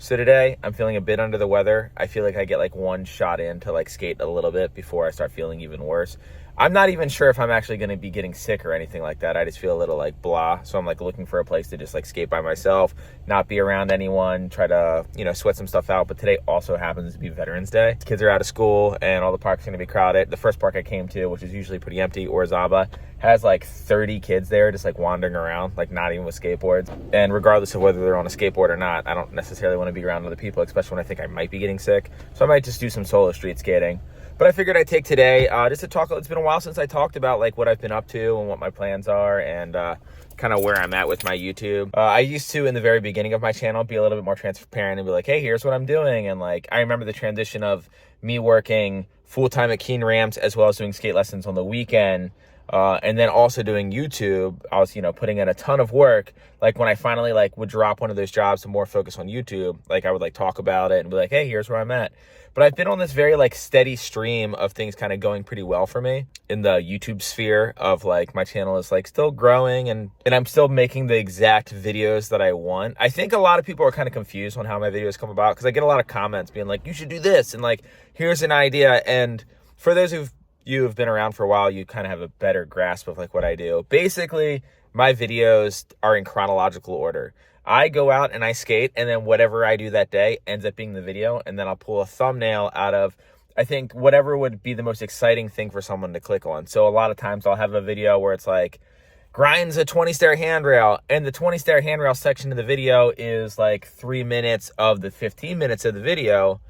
So today I'm feeling a bit under the weather. I feel like I get like one shot in to like skate a little bit before I start feeling even worse. I'm not even sure if I'm actually going to be getting sick or anything like that. I just feel a little like blah. So I'm like looking for a place to just like skate by myself, not be around anyone, try to, sweat some stuff out. But today also happens to be Veterans Day. Kids are out of school and all the parks are going to be crowded. The first park I came to, which is usually pretty empty, Orizaba, has like 30 kids there just like wandering around, like not even with skateboards. And regardless of whether they're on a skateboard or not, I don't necessarily want to be around other people, especially when I think I might be getting sick. So I might just do some solo street skating. But I figured I'd take today just to talk. It's been a while since I talked about like what I've been up to and what my plans are and kind of where I'm at with my YouTube. I used to, in the very beginning of my channel, be a little bit more transparent and be like, hey, here's what I'm doing. And like, I remember the transition of me working full-time at Keen Ramps as well as doing skate lessons on the weekend. And then also doing YouTube. I was, putting in a ton of work. Like when I finally like would drop one of those jobs to more focus on YouTube, like I would like talk about it and be like, hey, here's where I'm at. But I've been on this very like steady stream of things kind of going pretty well for me in the YouTube sphere of like my channel is like still growing and I'm still making the exact videos that I want. I think a lot of people are kind of confused on how my videos come about because I get a lot of comments being like, you should do this. And like, here's an idea. And for those you have been around for a while, you kind of have a better grasp of like what I do. Basically, my videos are in chronological order. I go out and I skate, and then whatever I do that day ends up being the video, and then I'll pull a thumbnail out of, I think, whatever would be the most exciting thing for someone to click on. So a lot of times I'll have a video where it's like, grinds a 20-stair handrail, and the 20-stair handrail section of the video is like 3 minutes of the 15 minutes of the video,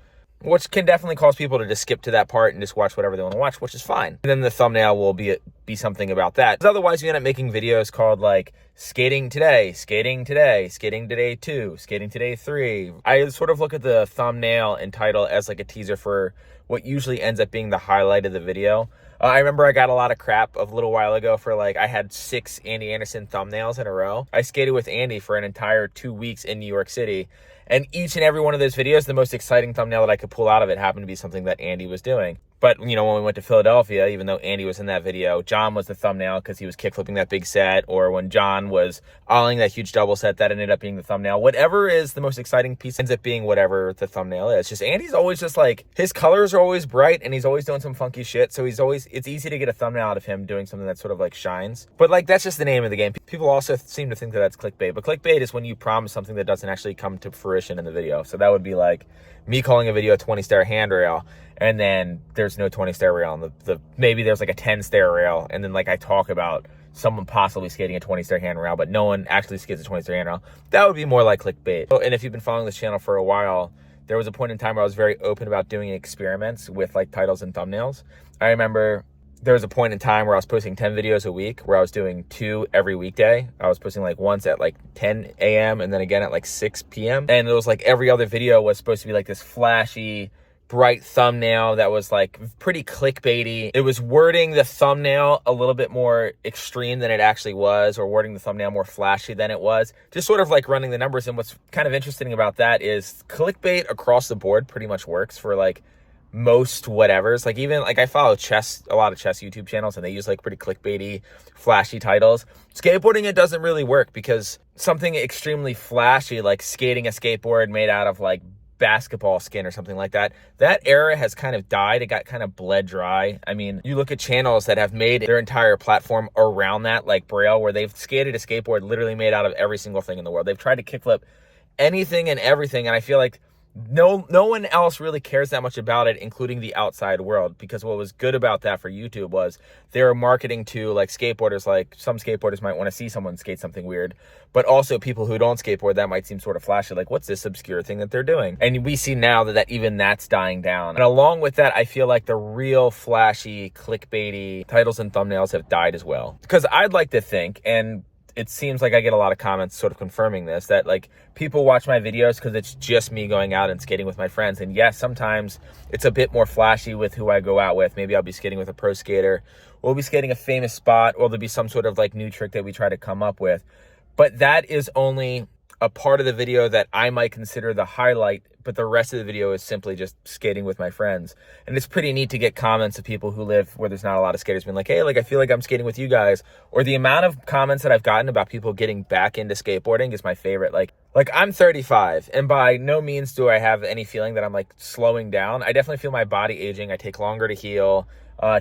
which can definitely cause people to just skip to that part and just watch whatever they want to watch, which is fine. And then the thumbnail will be something about that. Because otherwise, you end up making videos called like skating today, skating today, skating today 2, skating today 3. I sort of look at the thumbnail and title as like a teaser for what usually ends up being the highlight of the video. I remember I got a lot of crap a little while ago for like, I had 6 Andy Anderson thumbnails in a row. I skated with Andy for an entire 2 weeks in New York City. And each and every one of those videos, the most exciting thumbnail that I could pull out of it happened to be something that Andy was doing. But, when we went to Philadelphia, even though Andy was in that video, John was the thumbnail because he was kickflipping that big set. Or when John was ollieing that huge double set, that ended up being the thumbnail. Whatever is the most exciting piece ends up being whatever the thumbnail is. Just Andy's always just like, his colors are always bright and he's always doing some funky shit. So it's easy to get a thumbnail out of him doing something that sort of like shines. But like, that's just the name of the game. People also seem to think that that's clickbait. But clickbait is when you promise something that doesn't actually come to fruition in the video. So that would be like me calling a video a 20-stair handrail, and then there's no 20-stair rail, and maybe there's like a 10-stair rail, and then like I talk about someone possibly skating a 20-stair handrail, but no one actually skates a 20-stair handrail. That would be more like clickbait. And if you've been following this channel for a while, there was a point in time where I was very open about doing experiments with like titles and thumbnails. I remember there was a point in time where I was posting 10 videos a week, where I was doing 2 every weekday. I was posting like once at like 10 a.m. and then again at like 6 p.m. And it was like every other video was supposed to be like this flashy, bright thumbnail that was like pretty clickbaity. It was wording the thumbnail a little bit more extreme than it actually was, or wording the thumbnail more flashy than it was. Just sort of like running the numbers. And what's kind of interesting about that is clickbait across the board pretty much works for like most whatevers. Like even like I follow a lot of chess YouTube channels, and they use like pretty clickbaity, flashy titles. Skateboarding, it doesn't really work because something extremely flashy, like skating a skateboard made out of like basketball skin or something like that, that era has kind of died. It got kind of bled dry. I mean, you look at channels that have made their entire platform around that, like Braille, where they've skated a skateboard literally made out of every single thing in the world. They've tried to kickflip anything and everything, and I feel like no one else really cares that much about it, including the outside world. Because what was good about that for YouTube was they were marketing to like skateboarders. Like some skateboarders might want to see someone skate something weird, but also people who don't skateboard, that might seem sort of flashy. Like, what's this obscure thing that they're doing? And we see now that even that's dying down. And along with that, I feel like the real flashy, clickbaity titles and thumbnails have died as well. Because I'd like to think, and it seems like I get a lot of comments sort of confirming this, that like people watch my videos because it's just me going out and skating with my friends. And yes, sometimes it's a bit more flashy with who I go out with. Maybe I'll be skating with a pro skater, or we'll be skating a famous spot, or there'll be some sort of like new trick that we try to come up with. But that is only a part of the video that I might consider the highlight, but the rest of the video is simply just skating with my friends. And it's pretty neat to get comments of people who live where there's not a lot of skaters being like, hey, like I feel like I'm skating with you guys. Or the amount of comments that I've gotten about people getting back into skateboarding is my favorite. Like Like, I'm 35, and by no means do I have any feeling that I'm like slowing down. I definitely feel my body aging. I take longer to heal,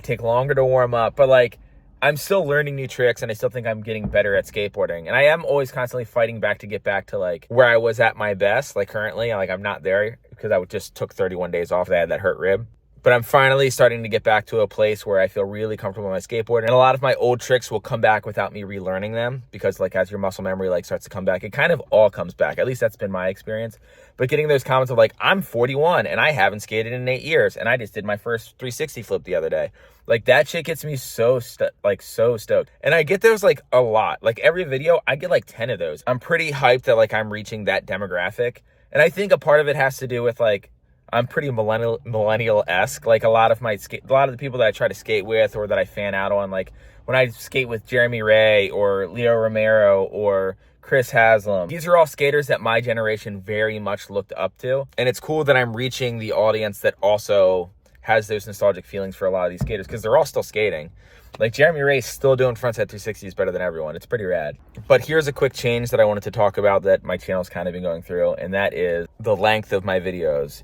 take longer to warm up, but like, I'm still learning new tricks, and I still think I'm getting better at skateboarding. And I am always constantly fighting back to get back to like where I was at my best. Like currently, like I'm not there because I just took 31 days off. I had that hurt rib. But I'm finally starting to get back to a place where I feel really comfortable on my skateboard. And a lot of my old tricks will come back without me relearning them, because like as your muscle memory like starts to come back, it kind of all comes back. At least that's been my experience. But getting those comments of like, I'm 41 and I haven't skated in 8 years, and I just did my first 360 flip the other day. Like that shit gets me so stoked. And I get those like a lot. Like every video, I get like 10 of those. I'm pretty hyped that like I'm reaching that demographic. And I think a part of it has to do with like, I'm pretty millennial-esque. Like a lot of the people that I try to skate with or that I fan out on, like when I skate with Jeremy Ray or Leo Romero or Chris Haslam, these are all skaters that my generation very much looked up to. And it's cool that I'm reaching the audience that also has those nostalgic feelings for a lot of these skaters, because they're all still skating. Like Jeremy Ray's still doing frontside 360s better than everyone. It's pretty rad. But here's a quick change that I wanted to talk about that my channel's kind of been going through, and that is the length of my videos.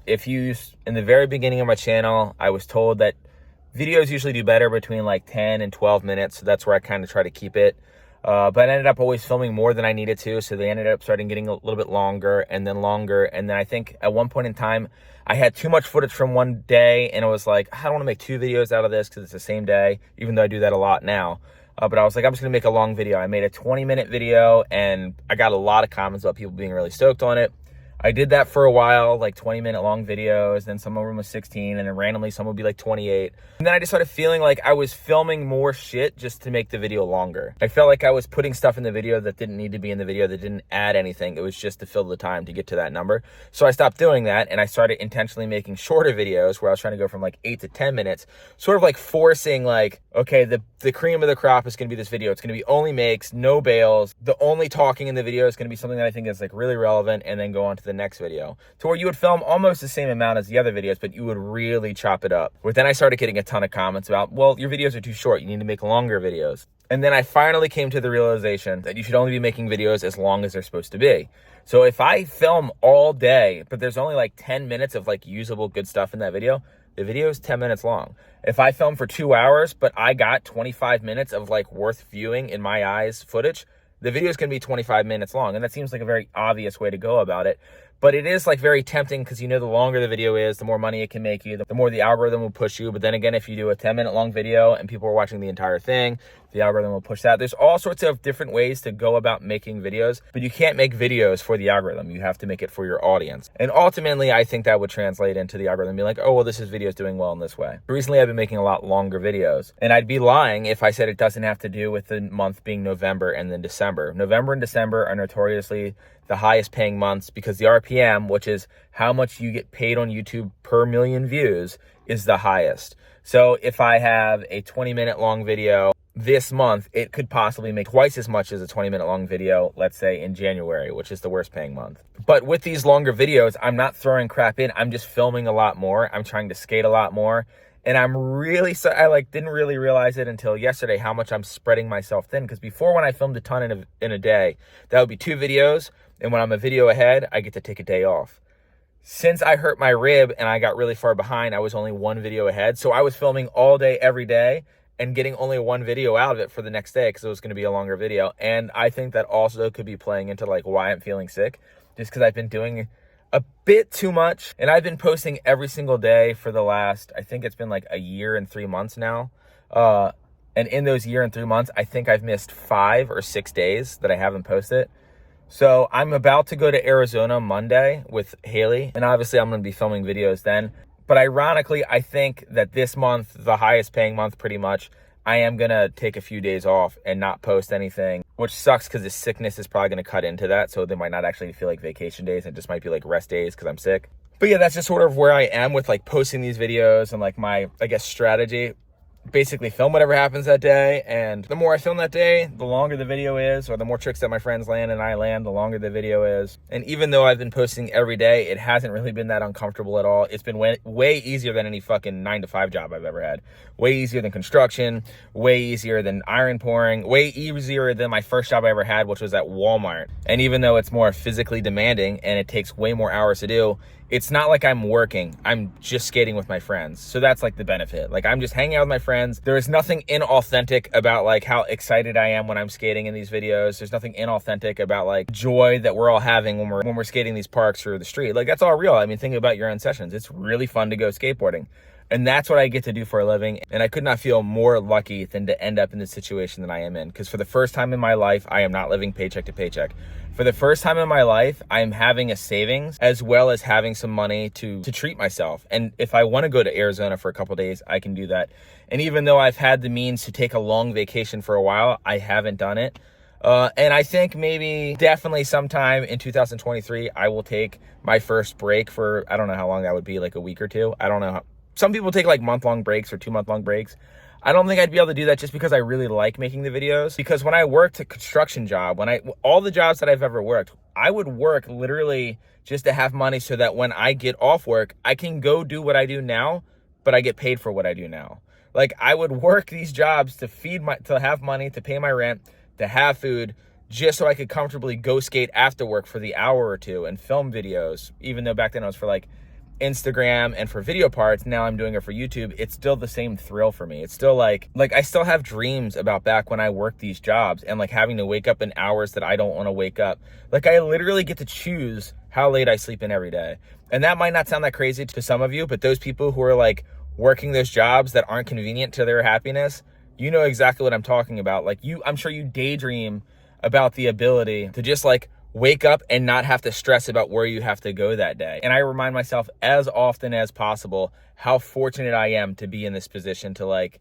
In the very beginning of my channel, I was told that videos usually do better between like 10 and 12 minutes. So that's where I kind of try to keep it. But I ended up always filming more than I needed to. So they ended up starting getting a little bit longer and then longer. And then I think at one point in time, I had too much footage from one day, and it was like, I don't want to make 2 videos out of this because it's the same day, even though I do that a lot now. But I was like, I'm just going to make a long video. I made a 20-minute video, and I got a lot of comments about people being really stoked on it. I did that for a while, like 20-minute long videos. Then some of them was 16, and then randomly some would be like 28. And then I just started feeling like I was filming more shit just to make the video longer. I felt like I was putting stuff in the video that didn't need to be in the video, that didn't add anything. It was just to fill the time to get to that number. So I stopped doing that, and I started intentionally making shorter videos where I was trying to go from like 8 to 10 minutes, sort of like forcing like, okay, the cream of the crop is going to be this video. It's going to be only makes, no bails. The only talking in the video is going to be something that I think is like really relevant, and then go on to the next video, to where you would film almost the same amount as the other videos, but you would really chop it up. But then I started getting a ton of comments about, well, your videos are too short. You need to make longer videos. And then I finally came to the realization that you should only be making videos as long as they're supposed to be. So if I film all day, but there's only like 10 minutes of like usable good stuff in that video, the video is 10 minutes long. If I film for 2 hours, but I got 25 minutes of like worth viewing in my eyes footage, the video is going to be 25 minutes long. And that seems like a very obvious way to go about it. But it is like very tempting, because you know the longer the video is, the more money it can make you, the more the algorithm will push you. But then again, if you do a 10-minute long video and people are watching the entire thing, the algorithm will push that. There's all sorts of different ways to go about making videos, but you can't make videos for the algorithm. You have to make it for your audience. And ultimately, I think that would translate into the algorithm being like, oh, well, this video is doing well in this way. Recently, I've been making a lot longer videos, and I'd be lying if I said it doesn't have to do with the month being November and then December. November and December are notoriously the highest paying months, because the RPM, which is how much you get paid on YouTube per million views, is the highest. So if I have a 20-minute long video this month, it could possibly make twice as much as a 20-minute long video, let's say in January, which is the worst paying month. But with these longer videos, I'm not throwing crap in. I'm just filming a lot more. I'm trying to skate a lot more. And I didn't really realize it until yesterday how much I'm spreading myself thin. Because before, when I filmed a ton in a day, that would be 2 videos. And when I'm a video ahead, I get to take a day off. Since I hurt my rib and I got really far behind, I was only 1 video ahead. So I was filming all day, every day, and getting only 1 video out of it for the next day, because it was going to be a longer video. And I think that also could be playing into like why I'm feeling sick, just because I've been doing a bit too much. And I've been posting every single day for the last, I think it's been like a year and 3 months now. And in those year and 3 months, I think I've missed 5 or 6 days that I haven't posted. So I'm about to go to Arizona Monday with Haley, and obviously I'm going to be filming videos then. But ironically, I think that this month, the highest paying month pretty much, I am going to take a few days off and not post anything, which sucks because the sickness is probably going to cut into that. So they might not actually feel like vacation days. It just might be like rest days because I'm sick. But yeah, that's just sort of where I am with like posting these videos and like my, I guess, strategy. basically film whatever happens that day. And the more I film that day, the longer the video is, or the more tricks that my friends land and I land, the longer the video is. And even though I've been posting every day, it hasn't really been that uncomfortable at all. It's been way easier than any fucking 9-to-5 job I've ever had. Way easier than construction, way easier than iron pouring, way easier than my first job I ever had, which was at Walmart. And even though it's more physically demanding and it takes way more hours to do, it's not like I'm working. I'm just skating with my friends. So that's like the benefit. Like, I'm just hanging out with my friends. There is nothing inauthentic about like how excited I am when I'm skating in these videos. There's nothing inauthentic about like joy that we're all having when we're skating these parks or the street. Like, that's all real. I mean, think about your own sessions. It's really fun to go skateboarding. And that's what I get to do for a living. And I could not feel more lucky than to end up in the situation that I am in. Because for the first time in my life, I am not living paycheck to paycheck. For the first time in my life, I'm having a savings as well as having some money to treat myself. And if I want to go to Arizona for a couple of days, I can do that. And even though I've had the means to take a long vacation for a while, I haven't done it. And I think maybe definitely sometime in 2023, I will take my first break for, I don't know how long that would be, like a week or two. I don't know. Some people take like month-long breaks or 2-month-long breaks. I don't think I'd be able to do that just because I really like making the videos. Because when I worked a construction job, all the jobs that I've ever worked, I would work literally just to have money so that when I get off work, I can go do what I do now, but I get paid for what I do now. Like, I would work these jobs to have money, to pay my rent, to have food, just so I could comfortably go skate after work for the hour or two and film videos. Even though back then I was for like Instagram and for video parts, now I'm doing it for YouTube. It's still the same thrill for me. It's still like I still have dreams about back when I worked these jobs and like having to wake up in hours that I don't want to wake up. Like, I literally get to choose how late I sleep in every day. And that might not sound that crazy to some of you, but those people who are like working those jobs that aren't convenient to their happiness, you know exactly what I'm talking about. Like, I'm sure you daydream about the ability to just like wake up and not have to stress about where you have to go that day. And I remind myself as often as possible how fortunate I am to be in this position to like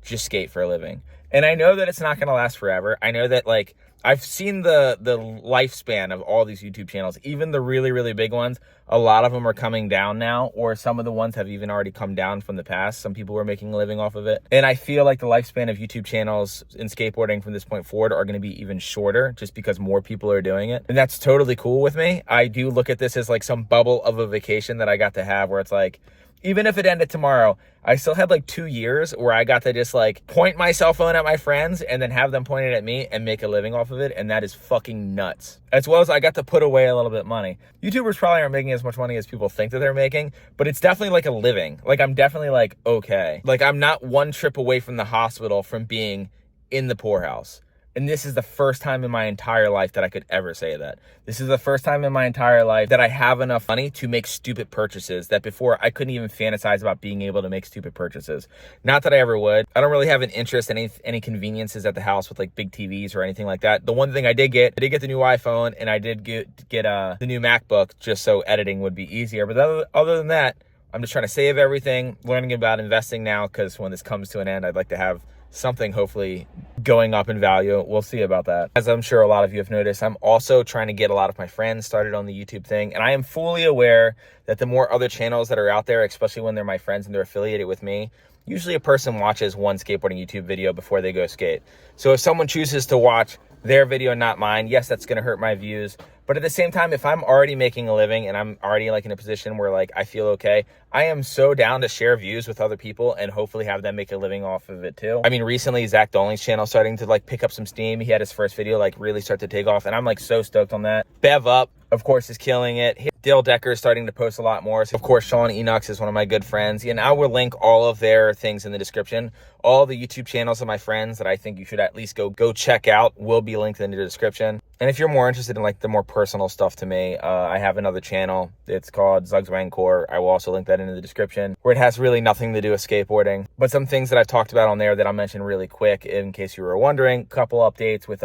just skate for a living. And I know that it's not going to last forever. I know that like I've seen the lifespan of all these YouTube channels, even the really, really big ones. A lot of them are coming down now, or some of the ones have even already come down from the past. Some people were making a living off of it. And I feel like the lifespan of YouTube channels in skateboarding from this point forward are going to be even shorter just because more people are doing it. And that's totally cool with me. I do look at this as like some bubble of a vacation that I got to have where it's like, even if it ended tomorrow, I still had like 2 years where I got to just like point my cell phone at my friends and then have them point it at me and make a living off of it. And that is fucking nuts. As well as I got to put away a little bit of money. YouTubers probably aren't making as much money as people think that they're making, but it's definitely like a living. Like, I'm definitely like, okay. Like, I'm not one trip away from the hospital from being in the poorhouse. And this is the first time in my entire life that I could ever say that. This is the first time in my entire life that I have enough money to make stupid purchases that before I couldn't even fantasize about being able to make stupid purchases. Not that I ever would. I don't really have an interest in any conveniences at the house with like big TVs or anything like that. The one thing I did get the new iPhone, and I did get the new MacBook just so editing would be easier. But other than that, I'm just trying to save everything, learning about investing now, because when this comes to an end, I'd like to have something hopefully going up in value. We'll see about that. As I'm sure a lot of you have noticed, I'm also trying to get a lot of my friends started on the YouTube thing. And I am fully aware that the more other channels that are out there, especially when they're my friends and they're affiliated with me, usually a person watches one skateboarding YouTube video before they go skate. So if someone chooses to watch their video, not mine, yes, that's going to hurt my views. But at the same time, if I'm already making a living and I'm already like in a position where like I feel okay, I am so down to share views with other people and hopefully have them make a living off of it too. I mean, recently Zach Doling's channel starting to like pick up some steam. He had his first video like really start to take off, and I'm like so stoked on that. Bev Up, of course, is killing it. Dale Decker is starting to post a lot more. So of course, Sean Enox is one of my good friends. And I will link all of their things in the description. All the YouTube channels of my friends that I think you should at least go check out will be linked in the description. And if you're more interested in like the more personal stuff to me, I have another channel. It's called Zugs Wangcore. I will also link that in the description, where it has really nothing to do with skateboarding. But some things that I've talked about on there that I'll mention really quick in case you were wondering. Couple updates with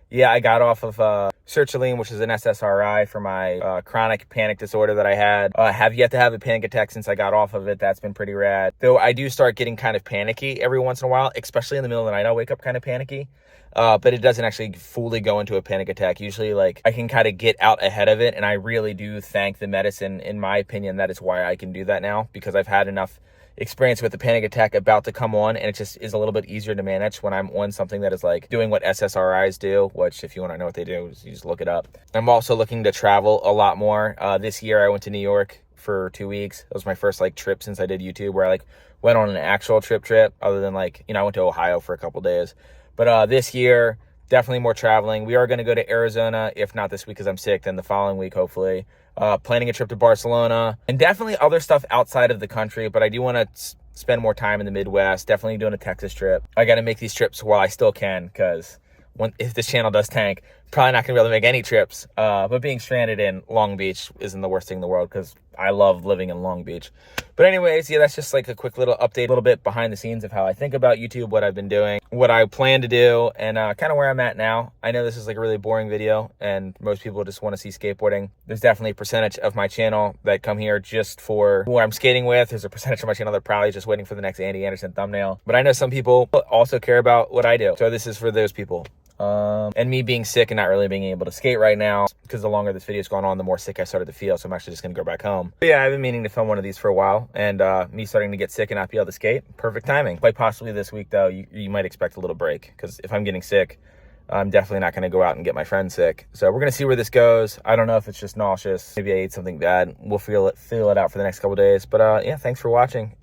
yeah, I got off of sertraline, which is an SSRI for my chronic panic disorder that I had. Have yet to have a panic attack since I got off of it. That's been pretty rad. Though I do start getting kind of panicky every once in a while, especially in the middle of the night. I'll wake up kind of panicky. But it doesn't actually fully go into a panic attack. Usually, like, I can kind of get out ahead of it, and I really do thank the medicine. In my opinion, that is why I can do that now, because I've had enough experience with the panic attack about to come on, and it just is a little bit easier to manage when I'm on something that is like doing what SSRIs do, which if you want to know what they do, you just look it up. I'm also looking to travel a lot more. This year I went to New York for 2 weeks. It was my first like trip since I did YouTube, where I like went on an actual trip other than like, I went to Ohio for a couple days. But this year, definitely more traveling. We are going to go to Arizona, if not this week because I'm sick, then the following week, hopefully. Planning a trip to Barcelona, and definitely other stuff outside of the country, but I do want to spend more time in the Midwest. Definitely doing a Texas trip. I got to make these trips while I still can, because if this channel does tank, probably not going to be able to make any trips. But being stranded in Long Beach isn't the worst thing in the world, because I love living in Long Beach. But anyways, yeah, that's just like a quick little update, a little bit behind the scenes of how I think about YouTube, what I've been doing, what I plan to do, and kind of where I'm at now. I know this is like a really boring video, and most people just want to see skateboarding. There's definitely a percentage of my channel that come here just for who I'm skating with. There's a percentage of my channel that probably just waiting for the next Andy Anderson thumbnail. But I know some people also care about what I do. So this is for those people. And me being sick and not really being able to skate right now, because the longer this video's gone on, the more sick I started to feel. So I'm actually just going to go back home. But yeah, I've been meaning to film one of these for a while, and me starting to get sick and not be able to skate, perfect timing. Quite possibly this week, though, you might expect a little break, because if I'm getting sick, I'm definitely not going to go out and get my friend sick. So we're going to see where this goes. I don't know if it's just nauseous. Maybe I ate something bad. We'll feel it out for the next couple days. But yeah, thanks for watching.